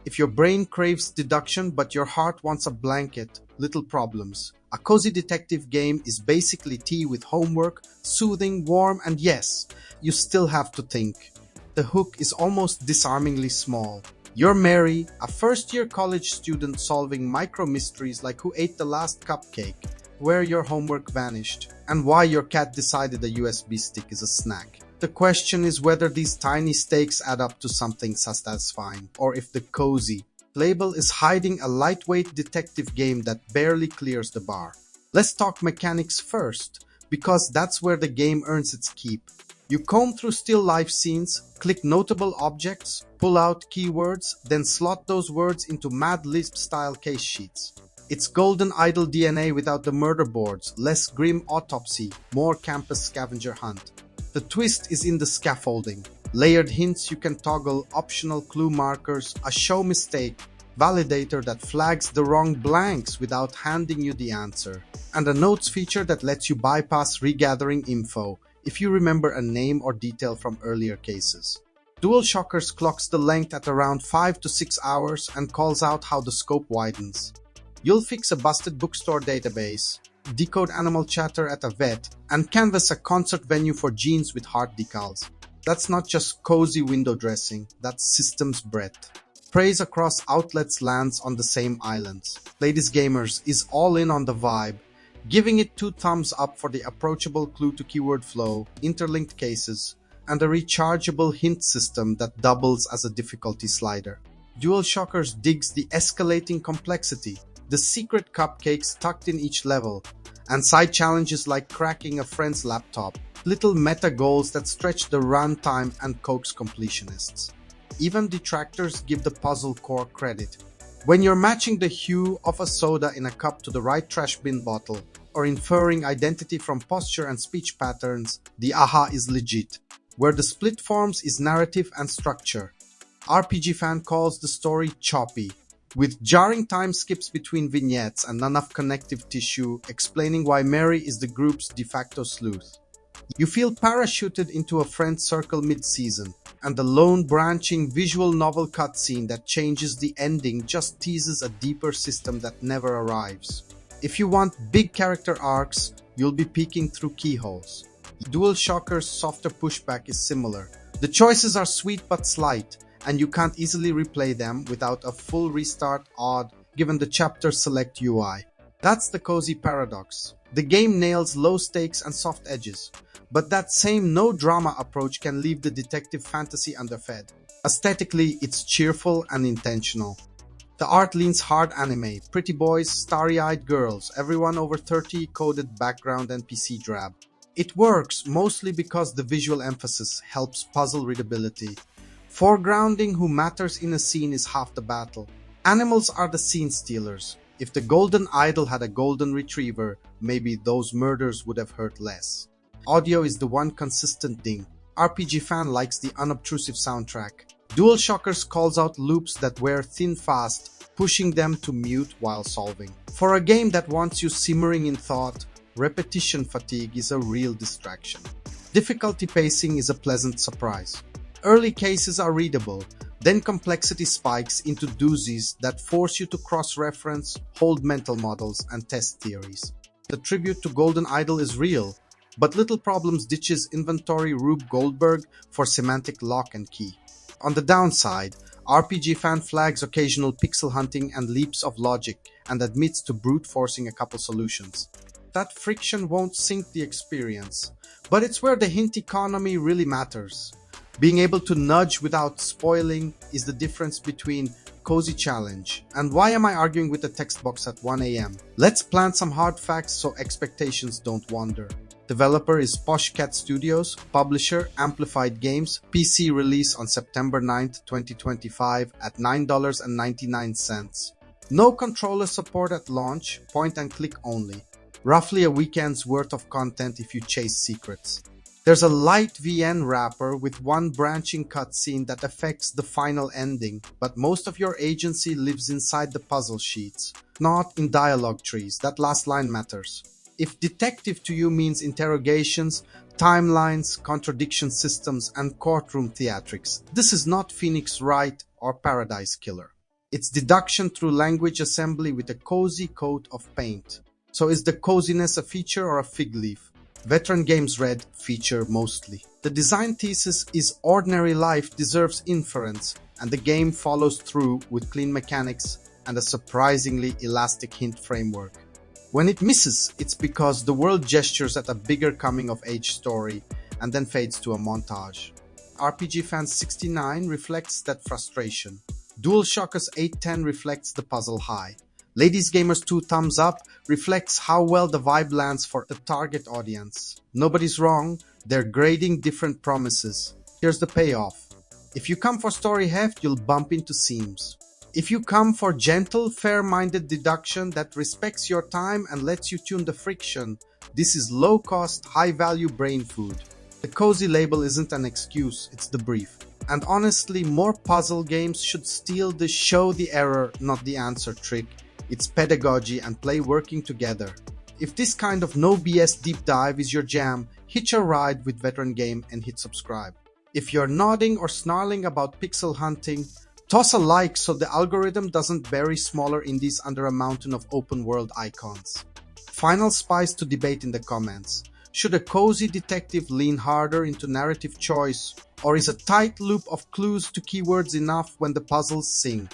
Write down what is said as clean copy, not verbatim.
If your brain craves deduction but your heart wants a blanket, little problems. A cozy detective game is basically tea with homework, soothing, warm, and yes, you still have to think. The hook is almost disarmingly small. You're Mary, a first-year college student solving micro-mysteries like who ate the last cupcake, where your homework vanished, and why your cat decided a USB stick is a snack. The question is whether these tiny stakes add up to something satisfying, or if the cozy label is hiding a lightweight detective game that barely clears the bar. Let's talk mechanics first, because that's where the game earns its keep. You comb through still life scenes, click notable objects, pull out keywords, then slot those words into Mad Lib-style case sheets. It's Golden Idol DNA without the murder boards, less grim autopsy, more campus scavenger hunt. The twist is in the scaffolding. Layered hints you can toggle, optional clue markers, a show mistake validator that flags the wrong blanks without handing you the answer, and a notes feature that lets you bypass regathering info if you remember a name or detail from earlier cases. DualShockers clocks the length at around 5 to 6 hours and calls out how the scope widens. You'll fix a busted bookstore database, decode animal chatter at a vet, and canvas a concert venue for jeans with heart decals. That's not just cozy window dressing, that's systems breadth. Praise across outlets lands on the same islands. LadiesGamers is all in on the vibe, giving it 2 thumbs up for the approachable clue to keyword flow, interlinked cases, and a rechargeable hint system that doubles as a difficulty slider. DualShockers digs the escalating complexity, the secret cupcakes tucked in each level, and side challenges like cracking a friend's laptop, little meta goals that stretch the runtime and coax completionists. Even detractors give the puzzle core credit. When you're matching the hue of a soda in a cup to the right trash bin bottle, or inferring identity from posture and speech patterns, the aha is legit. Where the split forms is narrative and structure. RPGFan calls the story choppy, with jarring time skips between vignettes and enough connective tissue explaining why Mary is the group's de facto sleuth. You feel parachuted into a friend circle mid-season, and the lone branching visual novel cutscene that changes the ending just teases a deeper system that never arrives. If you want big character arcs, you'll be peeking through keyholes. DualShockers' softer pushback is similar. The choices are sweet but slight, and you can't easily replay them without a full restart odd given the chapter select UI. That's the cozy paradox. The game nails low stakes and soft edges, but that same no-drama approach can leave the detective fantasy underfed. Aesthetically, it's cheerful and intentional. The art leans hard anime, pretty boys, starry-eyed girls, everyone over 30, coded background and PC drab. It works mostly because the visual emphasis helps puzzle readability. Foregrounding who matters in a scene is half the battle. Animals are the scene stealers. If the golden idol had a golden retriever, maybe those murders would have hurt less. Audio is the one consistent ding. RPGFan likes the unobtrusive soundtrack. DualShockers calls out loops that wear thin fast, pushing them to mute while solving. For a game that wants you simmering in thought, repetition fatigue is a real distraction. Difficulty pacing is a pleasant surprise. Early cases are readable, then complexity spikes into doozies that force you to cross-reference, hold mental models, and test theories. The tribute to Golden Idol is real, but Little Problems ditches inventory Rube Goldberg for semantic lock and key. On the downside, RPGFan flags occasional pixel hunting and leaps of logic and admits to brute forcing a couple solutions. That friction won't sink the experience, but it's where the hint economy really matters. Being able to nudge without spoiling is the difference between cozy challenge and why am I arguing with the text box at 1 AM? Let's plant some hard facts so expectations don't wander. Developer is Posh Cat Studios, publisher Amplified Games, PC release on September 9th, 2025 at $9.99. No controller support at launch, point and click only. Roughly a weekend's worth of content if you chase secrets. There's a light VN wrapper with one branching cutscene that affects the final ending, but most of your agency lives inside the puzzle sheets, not in dialogue trees. That last line matters. If detective to you means interrogations, timelines, contradiction systems, and courtroom theatrics, this is not Phoenix Wright or Paradise Killer. It's deduction through language assembly with a cozy coat of paint. So is the coziness a feature or a fig leaf? Veteran Games read feature mostly. The design thesis is ordinary life deserves inference, and the game follows through with clean mechanics and a surprisingly elastic hint framework. When it misses, it's because the world gestures at a bigger coming-of-age story and then fades to a montage. RPGFan 69 reflects that frustration. DualShockers 810 reflects the puzzle high. LadiesGamers 2 thumbs up reflects how well the vibe lands for the target audience. Nobody's wrong, they're grading different promises. Here's the payoff. If you come for story heft, you'll bump into seams. If you come for gentle, fair-minded deduction that respects your time and lets you tune the friction, this is low-cost, high-value brain food. The cozy label isn't an excuse, it's the brief. And honestly, more puzzle games should steal the show the error, not the answer trick. It's pedagogy and play working together. If this kind of no BS deep dive is your jam, hitch a ride with Veteran Game and hit subscribe. If you're nodding or snarling about pixel hunting, toss a like so the algorithm doesn't bury smaller indies under a mountain of open world icons. Final spice to debate in the comments. Should a cozy detective lean harder into narrative choice, or is a tight loop of clues to keywords enough when the puzzles sing?